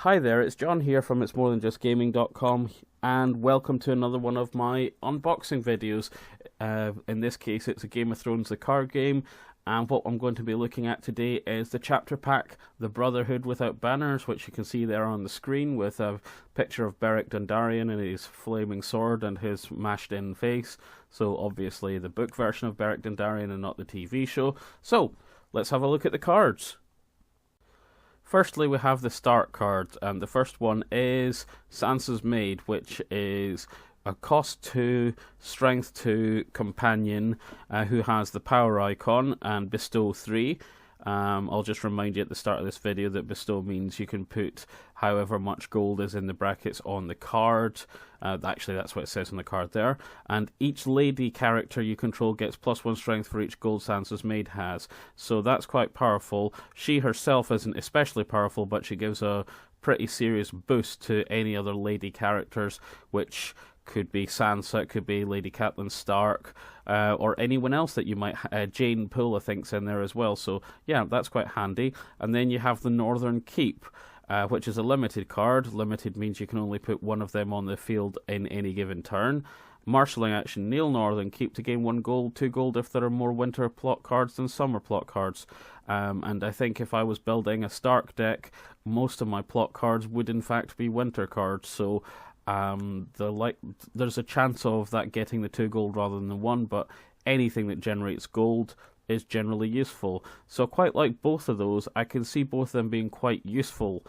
Hi there, it's John here from itsmorethanjustgaming.com and welcome to another one of my unboxing videos. In this case it's a Game of Thrones the card game, and what I'm going to be looking at today is the chapter pack, the Brotherhood without banners, which you can see there on the screen with a picture of Beric Dondarrion and his flaming sword and his mashed in face. So obviously the book version of Beric Dondarrion and not the TV show. So let's have a look at the cards. Firstly, we have the start cards, and the first one is Sansa's Maid, which is a cost 2, strength 2 companion who has the power icon and bestow 3. I'll just remind you at the start of this video that bestow means you can put however much gold is in the brackets on the card. Actually, that's what it says on the card there. And each lady character you control gets +1 strength for each gold Sansa's Maid has. So that's quite powerful. She herself isn't especially powerful, but she gives a pretty serious boost to any other lady characters, which could be Sansa, it could be Lady Catelyn Stark, or anyone else that you might... Jane Poole, I think's in there as well, so yeah, that's quite handy. And then you have the Northern Keep, which is a limited card. Limited means you can only put one of them on the field in any given turn. Marshalling action, kneel Northern Keep to gain 1 gold, 2 gold if there are more winter plot cards than summer plot cards. And I think if I was building a Stark deck, most of my plot cards would in fact be winter cards, so there's a chance of that getting the 2 gold rather than the 1, but anything that generates gold is generally useful. So I quite like both of those. I can see both of them being quite useful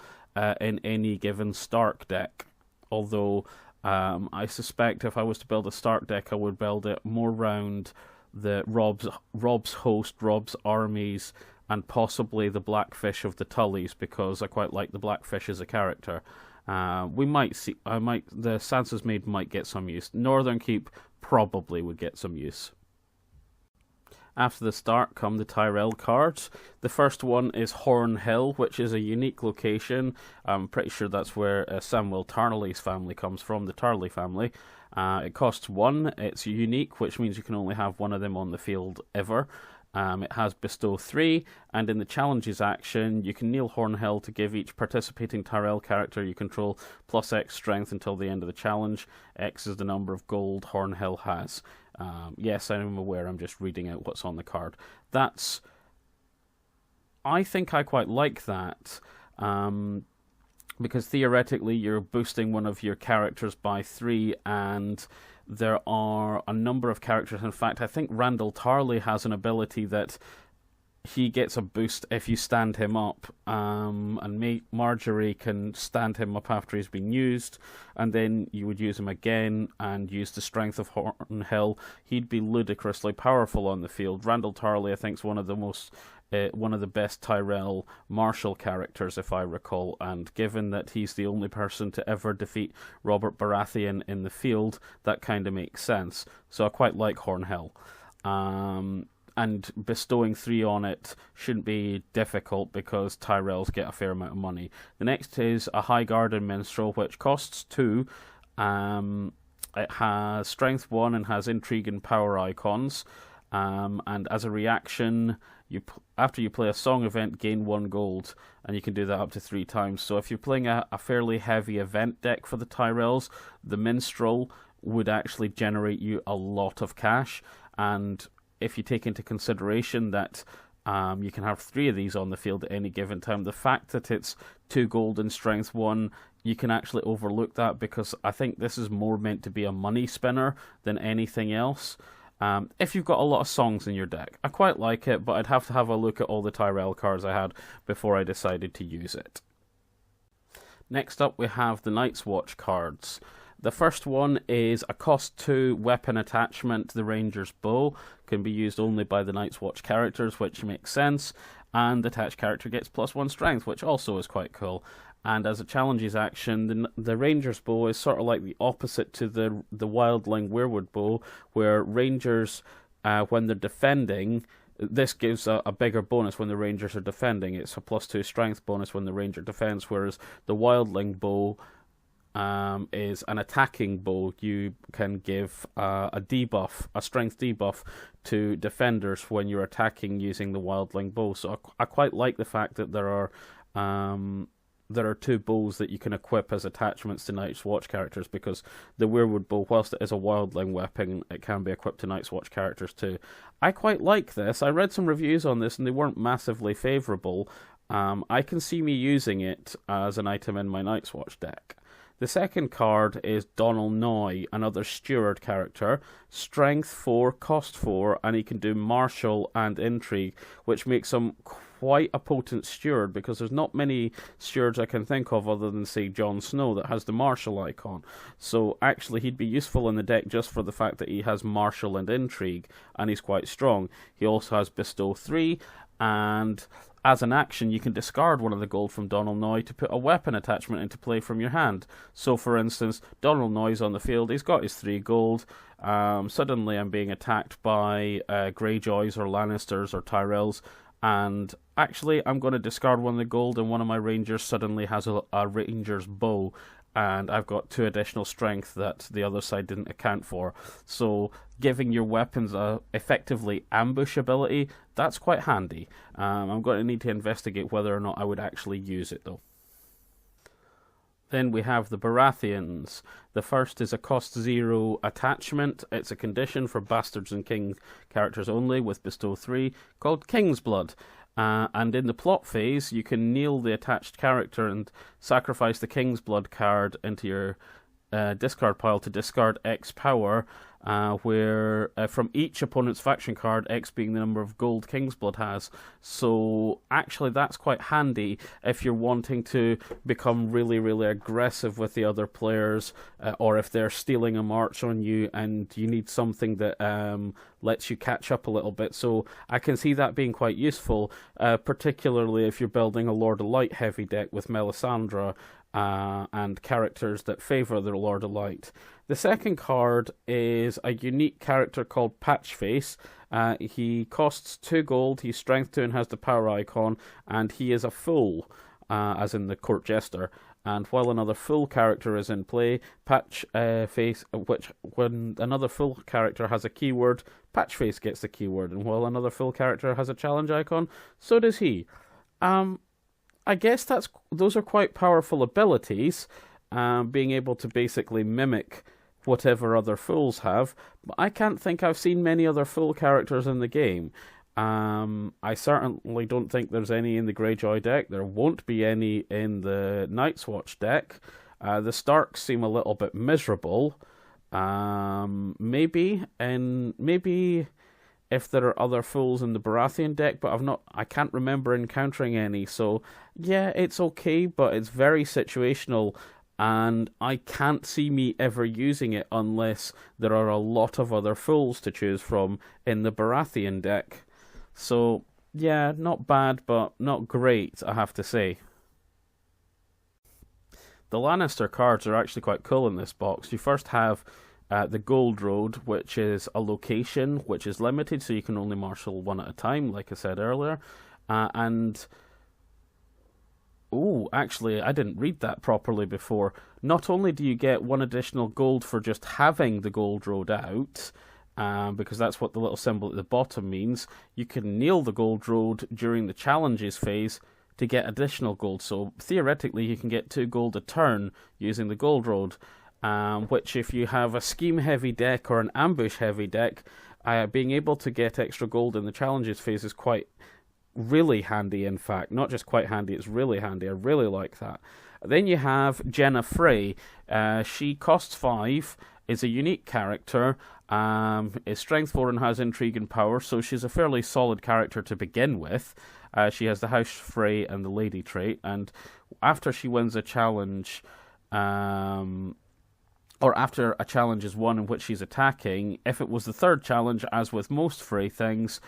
in any given Stark deck. Although I suspect if I was to build a Stark deck, I would build it more round the Robb's host, Robb's armies, and possibly the Blackfish of the Tullys, because I quite like the Blackfish as a character. We might see. The Sansa's Maid might get some use. Northern Keep probably would get some use. After the start come the Tyrell cards. The first one is Horn Hill, which is a unique location. I'm pretty sure that's where Samuel Tarly's family comes from, the Tarly family. It costs 1. It's unique, which means you can only have one of them on the field ever. It has bestow 3, and in the challenges action, you can kneel Hornhill to give each participating Tyrell character you control +X strength until the end of the challenge. X is the number of gold Hornhill has. Yes, I'm aware, I'm just reading out what's on the card. I think I quite like that, because theoretically you're boosting one of your characters by 3, and there are a number of characters. In fact, I think Randall Tarly has an ability that he gets a boost if you stand him up, and Marjorie can stand him up after he's been used, and then you would use him again and use the strength of Hornhill. He'd be ludicrously powerful on the field. Randall Tarly, I think, is one of the best Tyrell martial characters, if I recall, and given that he's the only person to ever defeat Robert Baratheon in the field, that kind of makes sense. So I quite like Hornhill. And bestowing 3 on it shouldn't be difficult because Tyrells get a fair amount of money. The next is a High Garden Minstrel, which costs 2. It has strength 1 and has intrigue and power icons. And as a reaction, after you play a song event, gain 1 gold, and you can do that up to 3 times. So if you're playing a fairly heavy event deck for the Tyrells, the Minstrel would actually generate you a lot of cash. And if you take into consideration that you can have 3 of these on the field at any given time, the fact that it's 2 gold and strength 1, you can actually overlook that, because I think this is more meant to be a money spinner than anything else. If you've got a lot of songs in your deck, I quite like it, but I'd have to have a look at all the Tyrell cards I had before I decided to use it. Next up we have the Night's Watch cards. The first one is a cost 2 weapon attachment, the Ranger's Bow. Can be used only by the Night's Watch characters, which makes sense. And the attached character gets +1 strength, which also is quite cool. And as a challenges action, the Ranger's Bow is sort of like the opposite to the Wildling Weirwood Bow, where Rangers, when they're defending, this gives a bigger bonus when the Rangers are defending. It's a +2 strength bonus when the Ranger defends, whereas the Wildling Bow is an attacking bow. You can give a debuff, a strength debuff to defenders when you're attacking using the Wildling bow. So I quite like the fact that there are there are 2 bows that you can equip as attachments to Night's Watch characters, because the Weirwood bow, whilst it is a wildling weapon, it can be equipped to Night's Watch characters too. I quite like this. I read some reviews on this and they weren't massively favourable. I can see me using it as an item in my Night's Watch deck. The second card is Donal Noy, another steward character. Strength 4, cost 4, and he can do martial and intrigue, which makes him quite a potent steward, because there's not many stewards I can think of other than, say, Jon Snow that has the martial icon. So actually he'd be useful in the deck just for the fact that he has martial and intrigue, and he's quite strong. He also has bestow 3, and as an action, you can discard one of the gold from Donal Noy to put a weapon attachment into play from your hand. So, for instance, Donal Noy's on the field, he's got his 3 gold. Suddenly I'm being attacked by Greyjoys or Lannisters or Tyrells, and actually I'm going to discard one of the gold, and one of my rangers suddenly has a ranger's bow, and I've got 2 additional strength that the other side didn't account for. So giving your weapons a effectively ambush ability, that's quite handy. I'm going to need to investigate whether or not I would actually use it though. Then we have the Baratheons. The first is a cost 0 attachment. It's a condition for Bastards and King characters only with bestow 3, called King's Blood. And in the plot phase, you can kneel the attached character and sacrifice the King's Blood card into your discard pile to discard X power, where from each opponent's faction card, X being the number of gold King's Blood has. So actually that's quite handy if you're wanting to become really, really aggressive with the other players, or if they're stealing a march on you and you need something that lets you catch up a little bit. So I can see that being quite useful, particularly if you're building a Lord of Light heavy deck with Melisandre, and characters that favour the Lord of Light. The second card is a unique character called Patchface. He costs 2 gold, he's strength 2 and has the power icon, and he is a fool, as in the court jester. And while another full character is in play, Patchface, when another full character has a keyword, Patchface gets the keyword, and while another full character has a challenge icon, so does he. I guess those are quite powerful abilities, being able to basically mimic whatever other fools have, but I can't think I've seen many other fool characters in the game. I certainly don't think there's any in the Greyjoy deck. There won't be any in the Night's Watch deck. The Starks seem a little bit miserable. Maybe if there are other fools in the Baratheon deck, but I can't remember encountering any. So yeah, it's okay, but it's very situational, and I can't see me ever using it unless there are a lot of other fools to choose from in the Baratheon deck. So yeah, not bad, but not great, I have to say. The Lannister cards are actually quite cool in this box. You first have the Gold Road, which is a location which is limited, so you can only marshal one at a time, like I said earlier. Actually, I didn't read that properly before. Not only do you get 1 additional gold for just having the Gold Road out, because that's what the little symbol at the bottom means, you can kneel the Gold Road during the challenges phase to get additional gold. So theoretically, you can get 2 gold a turn using the Gold Road. Which if you have a scheme-heavy deck or an ambush-heavy deck, being able to get extra gold in the challenges phase is really handy, in fact. Not just quite handy, it's really handy. I really like that. Then you have Jenna Frey. She costs 5, is a unique character, is strength 4 and has intrigue and power, so she's a fairly solid character to begin with. She has the House Frey and the Lady trait, and after she wins a challenge, or after a challenge is won in which she's attacking, if it was the 3rd challenge, as with most Frey things,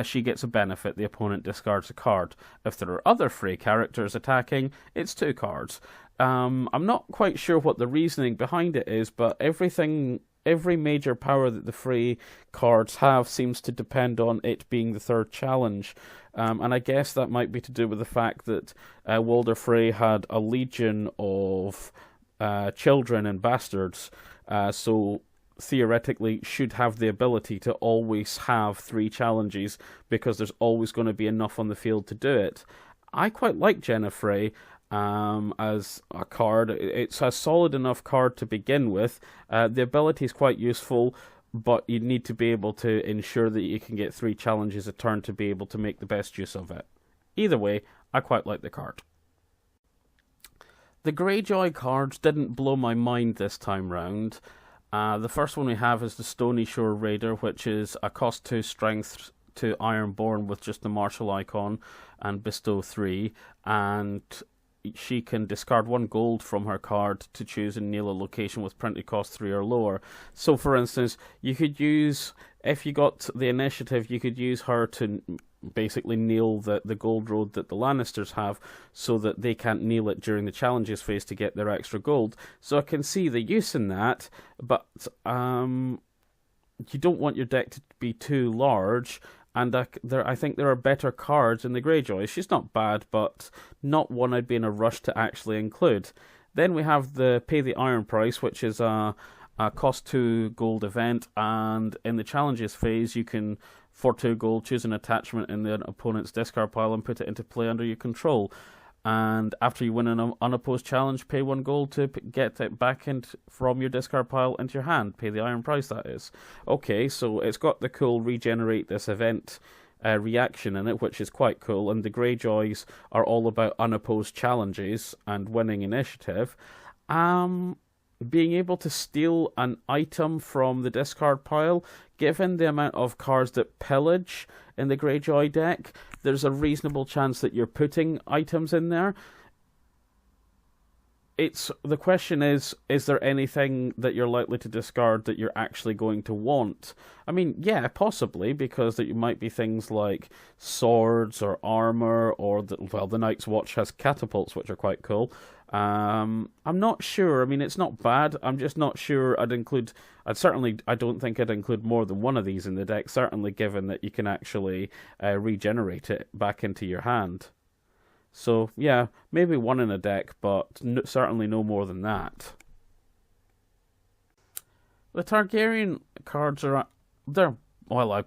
she gets a benefit. The opponent discards a card. If there are other Frey characters attacking, it's 2 cards. I'm not quite sure what the reasoning behind it is, but every major power that the Frey cards have seems to depend on it being the 3rd challenge. And I guess that might be to do with the fact that Walder Frey had a legion of children and bastards, so theoretically should have the ability to always have 3 challenges, because there's always going to be enough on the field to do it. I quite like Jenna Frey. as a card. It's a solid enough card to begin with. The ability is quite useful, but you need to be able to ensure that you can get 3 challenges a turn to be able to make the best use of it. Either way, I quite like the card. The Greyjoy cards didn't blow my mind this time round. The first one we have is the Stony Shore Raider, which is a cost 2 strength to Ironborn with just the martial icon and bestow 3, and she can discard 1 gold from her card to choose and kneel a location with printed cost 3 or lower. So for instance, you could use, if you got the initiative, you could use her to basically kneel the gold road that the Lannisters have, so that they can't kneel it during the challenges phase to get their extra gold. So I can see the use in that, but you don't want your deck to be too large. And I think there are better cards in the Greyjoy. She's not bad, but not one I'd be in a rush to actually include. Then we have the Pay the Iron Price, which is a cost 2 gold event, and in the challenges phase you can, for 2 gold, choose an attachment in the opponent's discard pile and put it into play under your control. And after you win an unopposed challenge, pay 1 gold to get it back from your discard pile into your hand. Pay the Iron Price, that is. Okay, so it's got the cool regenerate this event reaction in it, which is quite cool. And the Greyjoys are all about unopposed challenges and winning initiative. Being able to steal an item from the discard pile, given the amount of cards that pillage in the Greyjoy deck, there's a reasonable chance that you're putting items in there. The question is there anything that you're likely to discard that you're actually going to want? I mean, yeah, possibly, because it might be things like swords or armor, or the Night's Watch has catapults, which are quite cool. I'm not sure. I mean, it's not bad. I'm just not sure I don't think I'd include more than one of these in the deck, certainly given that you can actually regenerate it back into your hand. So, yeah, maybe 1 in a deck, but certainly no more than that. The Targaryen cards I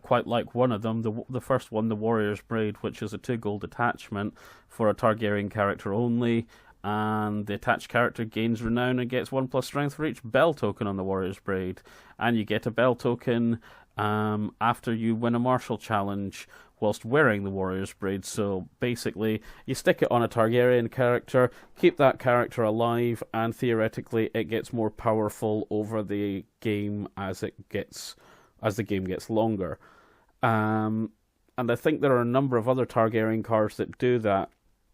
quite like one of them. The first one, the Warrior's Braid, which is a 2 gold attachment for a Targaryen character only. And the attached character gains renown and gets 1+ strength for each bell token on the Warrior's Braid. And you get a bell token after you win a martial challenge whilst wearing the Warrior's Braid. So basically, you stick it on a Targaryen character, keep that character alive, and theoretically it gets more powerful over the game as the game gets longer. And I think there are a number of other Targaryen cards that do that.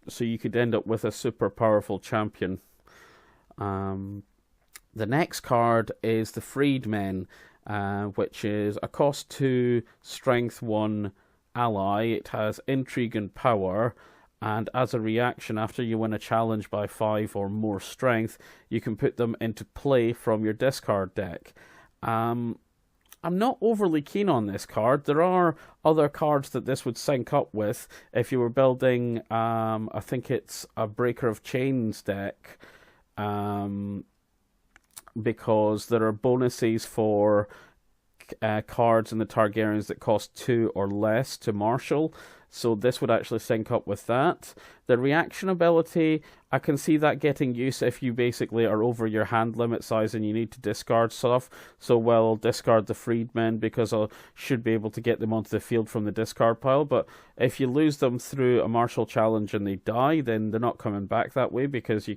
So you could end up with a super powerful champion. The next card is the Freedmen, which is a cost 2 strength 1 ally. It has intrigue and power, and as a reaction, after you win a challenge by 5 or more strength, you can put them into play from your discard deck. I'm not overly keen on this card. There are other cards that this would sync up with if you were building, I think it's a Breaker of Chains deck, because there are bonuses for cards in the Targaryens that cost 2 or less to marshal. So this would actually sync up with that. The reaction ability, I can see that getting use if you basically are over your hand limit size and you need to discard stuff. So I'll discard the Freedmen because I should be able to get them onto the field from the discard pile. But if you lose them through a martial challenge and they die, then they're not coming back that way because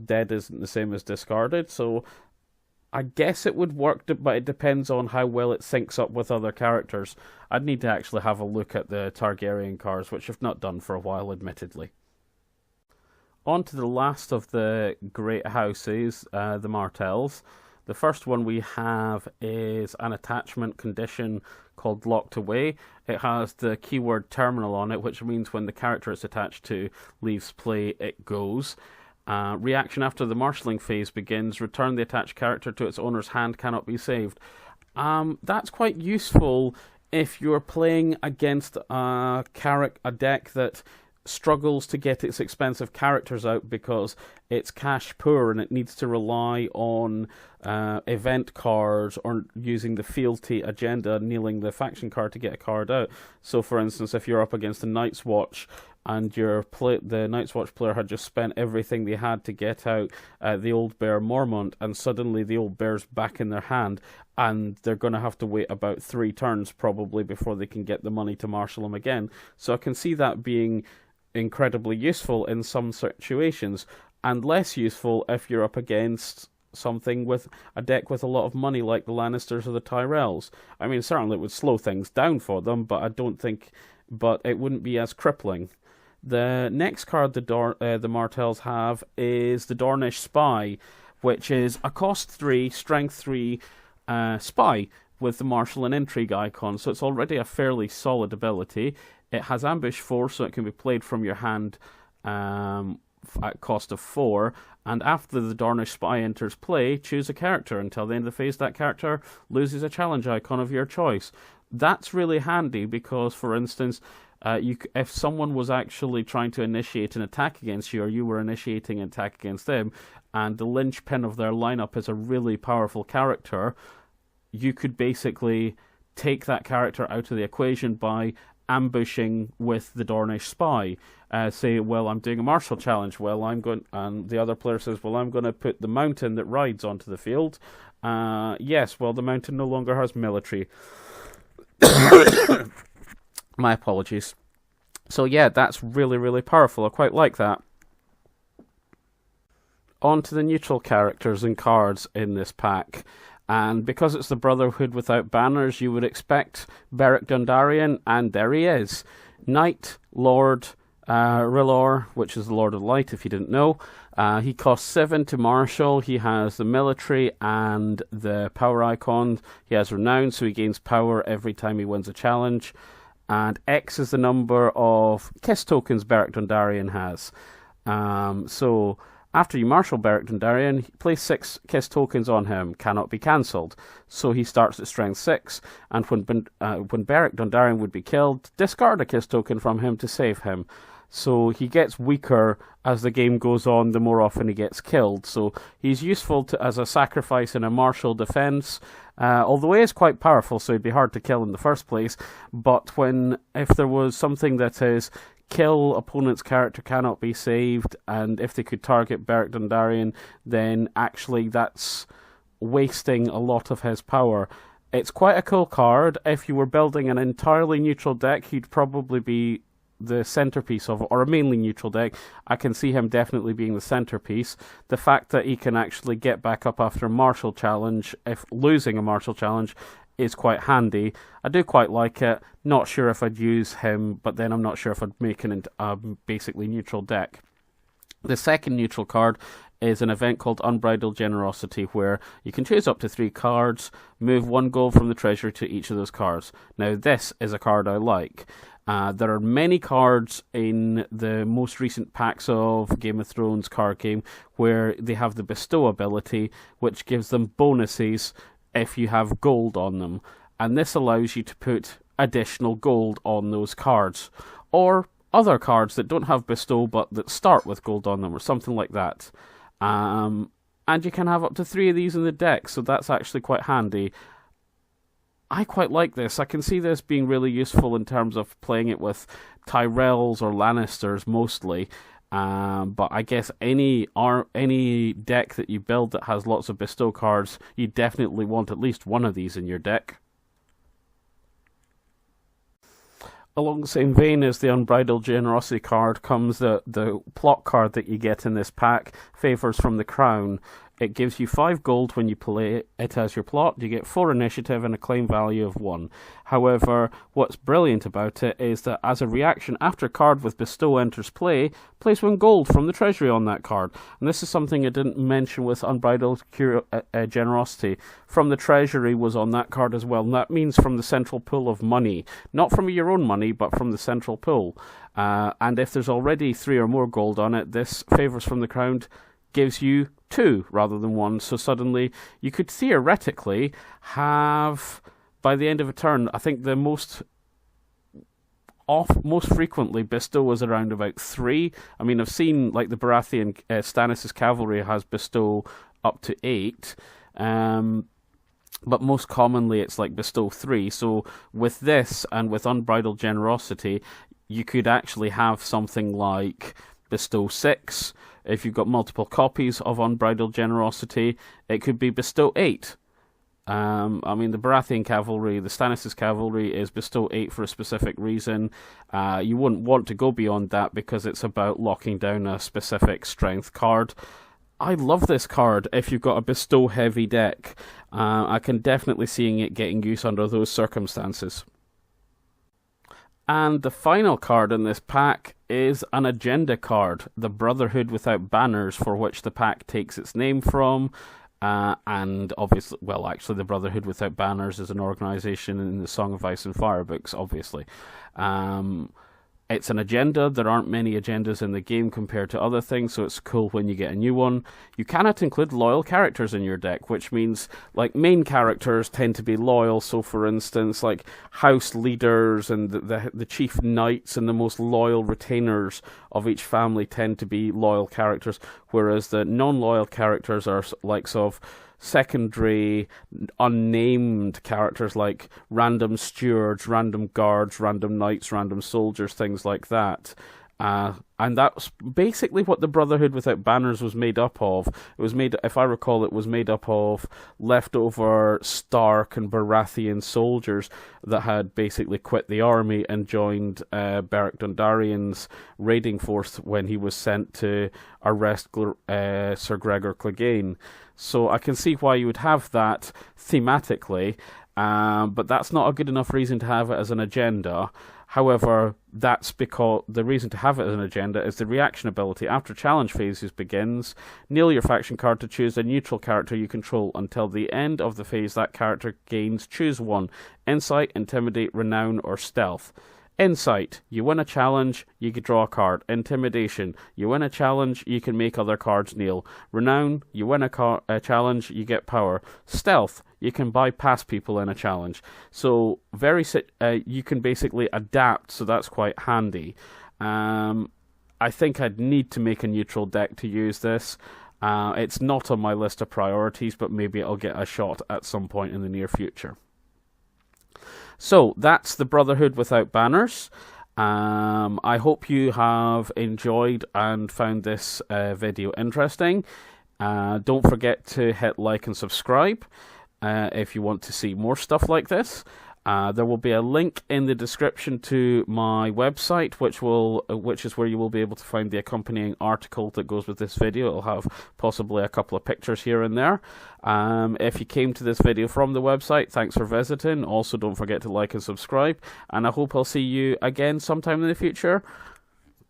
dead isn't the same as discarded. So I guess it would work, but it depends on how well it syncs up with other characters. I'd need to actually have a look at the Targaryen cards, which I've not done for a while, admittedly. On to the last of the great houses, the Martells. The first one we have is an attachment condition called Locked Away. It has the keyword terminal on it, which means when the character it's attached to leaves play, it goes. Reaction after the marshalling phase begins, return the attached character to its owner's hand, cannot be saved. That's quite useful if you're playing against a deck that struggles to get its expensive characters out because it's cash poor and it needs to rely on event cards or using the fealty agenda, kneeling the faction card to get a card out. So for instance, if you're up against the Night's Watch, and the Night's Watch player had just spent everything they had to get out the old bear Mormont, and suddenly the old bear's back in their hand, and they're going to have to wait about 3 turns probably before they can get the money to marshal them again. So I can see that being incredibly useful in some situations, and less useful if you're up against something with a deck with a lot of money like the Lannisters or the Tyrells. I mean, certainly it would slow things down for them, but it wouldn't be as crippling. The next card the Martells have is the Dornish Spy, which is a cost 3, strength 3 spy with the martial and intrigue icon, so it's already a fairly solid ability. It has ambush 4, so it can be played from your hand at cost of 4, and after the Dornish Spy enters play, choose a character. Until the end of the phase, that character loses a challenge icon of your choice. That's really handy because, for instance, if someone was actually trying to initiate an attack against you, or you were initiating an attack against them, and the linchpin of their lineup is a really powerful character, you could basically take that character out of the equation by ambushing with the Dornish Spy. Say, well, I'm doing a martial challenge. And the other player says, well, I'm going to put the mountain that rides onto the field. Yes, well, the mountain no longer has military. My apologies. So yeah, that's really, really powerful. I quite like that. On to the neutral characters and cards in this pack. And because it's the Brotherhood without banners, you would expect Beric Dondarrion, and there he is. Knight, Lord, R'hllor, which is the Lord of Light, if you didn't know. He costs 7 to marshal. He has the military and the power icon. He has renown, so he gains power every time he wins a challenge. And X is the number of Kiss tokens Beric Dondarrion has. So after you marshal Beric Dondarrion, place 6 Kiss tokens on him. Cannot be cancelled. So he starts at strength 6, and when Beric Dondarrion would be killed, discard a Kiss token from him to save him. So he gets weaker as the game goes on, the more often he gets killed. So he's useful as a sacrifice in a martial defense, although he is quite powerful, so he'd be hard to kill in the first place. But if there was something that is kill opponent's character cannot be saved, and if they could target Beric Dondarrion, then actually that's wasting a lot of his power. It's quite a cool card. If you were building an entirely neutral deck, he'd probably be the centerpiece of it, or a mainly neutral deck. I can see him definitely being the centerpiece. The fact that he can actually get back up after a martial challenge, if losing a martial challenge, is quite handy. I do quite like it. Not sure if I'd use him, but then I'm not sure if I'd make a basically neutral deck. The second neutral card is an event called Unbridled Generosity, where you can choose up to 3 cards, move 1 gold from the treasury to each of those cards. Now, this is a card I like. There are many cards in the most recent packs of Game of Thrones card game where they have the Bestow ability, which gives them bonuses if you have gold on them. And this allows you to put additional gold on those cards. Or other cards that don't have Bestow but that start with gold on them, or something like that. And you can have up to 3 of these in the deck, so that's actually quite handy. I quite like this. I can see this being really useful in terms of playing it with Tyrells or Lannisters mostly. But I guess any deck that you build that has lots of Bestow cards, you definitely want at least one of these in your deck. Along the same vein as the Unbridled Generosity card comes the plot card that you get in this pack, Favours from the Crown. It gives you 5 gold when you play it as your plot. You get 4 initiative and a claim value of 1. However, what's brilliant about it is that as a reaction, after a card with Bestow enters play, place 1 gold from the treasury on that card. And this is something I didn't mention with Unbridled Generosity. From the treasury was on that card as well. And that means from the central pool of money. Not from your own money, but from the central pool. And if there's already 3 or more gold on it, this Favours from the Crown gives you 2 rather than 1, so suddenly you could theoretically have, by the end of a turn, I think the most frequently Bestow is around about 3. I mean, I've seen like the Baratheon Stannis' cavalry has Bestow up to 8, but most commonly it's like Bestow 3. So with this and with Unbridled Generosity, you could actually have something like Bestow 6. If you've got multiple copies of Unbridled Generosity, it could be Bestow 8. I mean, the Baratheon cavalry, the Stannis' cavalry is Bestow 8 for a specific reason. You wouldn't want to go beyond that because it's about locking down a specific strength card. I love this card if you've got a Bestow heavy deck. I can definitely see it getting use under those circumstances. And the final card in this pack is an agenda card, the Brotherhood Without Banners, for which the pack takes its name from. And obviously, well, actually, the Brotherhood Without Banners is an organization in the Song of Ice and Fire books, obviously. It's an agenda. There aren't many agendas in the game compared to other things, so it's cool when you get a new one. You cannot include loyal characters in your deck, which means, like, main characters tend to be loyal. So, for instance, like, house leaders and the chief knights and the most loyal retainers of each family tend to be loyal characters, whereas the non-loyal characters are like sort of secondary, unnamed characters like random stewards, random guards, random knights, random soldiers, things like that. And that's basically what the Brotherhood Without Banners was made up of. It was made, if I recall, it was made up of leftover Stark and Baratheon soldiers that had basically quit the army and joined Beric Dondarrion's raiding force when he was sent to arrest Sir Gregor Clegane. So I can see why you would have that thematically, but that's not a good enough reason to have it as an agenda. However, that's because the reason to have it as an agenda is the reaction ability. After challenge phases begins, kneel your faction card to choose a neutral character you control. Until the end of the phase, that character gains choose one: Insight, Intimidate, Renown, or Stealth. Insight, you win a challenge, you can draw a card. Intimidation, you win a challenge, you can make other cards kneel. Renown, you win a challenge, you get power. Stealth, you can bypass people in a challenge. So you can basically adapt, so that's quite handy. I think I'd need to make a neutral deck to use this. It's not on my list of priorities, but maybe I'll get a shot at some point in the near future. So that's the Brotherhood Without Banners. I hope you have enjoyed and found this video interesting. Don't forget to hit like and subscribe if you want to see more stuff like this. There will be a link in the description to my website, which is where you will be able to find the accompanying article that goes with this video. It'll have possibly a couple of pictures here and there. If you came to this video from the website, thanks for visiting. Also, don't forget to like and subscribe, and I hope I'll see you again sometime in the future.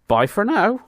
Bye for now.